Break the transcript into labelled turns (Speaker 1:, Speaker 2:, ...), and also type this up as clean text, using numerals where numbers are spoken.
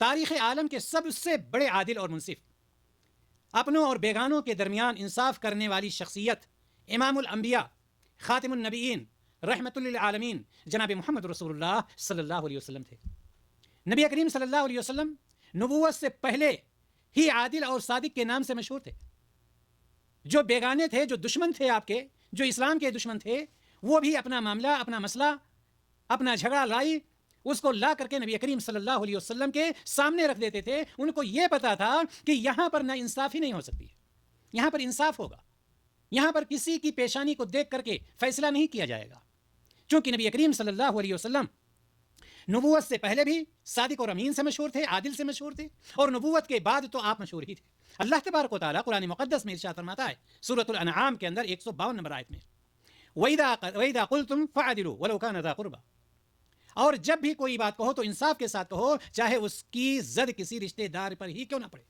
Speaker 1: تاریخ عالم کے سب سے بڑے عادل اور منصف، اپنوں اور بیگانوں کے درمیان انصاف کرنے والی شخصیت، امام الانبیاء، خاتم النبیین، رحمت للعالمین جناب محمد رسول اللہ صلی اللہ علیہ وسلم تھے۔ نبی کریم صلی اللہ علیہ وسلم نبوت سے پہلے ہی عادل اور صادق کے نام سے مشہور تھے۔ جو بیگانے تھے، جو دشمن تھے آپ کے، جو اسلام کے دشمن تھے، وہ بھی اپنا معاملہ، اپنا مسئلہ، اپنا جھگڑا لائی اس کو لا کر کے نبی کریم صلی اللہ علیہ وسلم کے سامنے رکھ دیتے تھے۔ ان کو یہ پتا تھا کہ یہاں پر نہ انصافی نہیں ہو سکتی ہے، یہاں پر انصاف ہوگا، یہاں پر کسی کی پیشانی کو دیکھ کر کے فیصلہ نہیں کیا جائے گا، چونکہ نبی کریم صلی اللہ علیہ وسلم نبوت سے پہلے بھی صادق اور امین سے مشہور تھے، عادل سے مشہور تھے، اور نبوت کے بعد تو آپ مشہور ہی تھے۔ اللہ تبارک و تعالیٰ قرآن مقدس میں ارشاد فرماتا ہے سورۃ الانعام کے اندر 152 نمبر آیت میں، وَإِذَا قُلْتُمْ فَعَدِلُوا وَلَوْ كَانَ ذَا قُرْبَىٰ، اور جب بھی کوئی بات کہو تو انصاف کے ساتھ کہو، چاہے اس کی زد کسی رشتے دار پر ہی کیوں نہ پڑے۔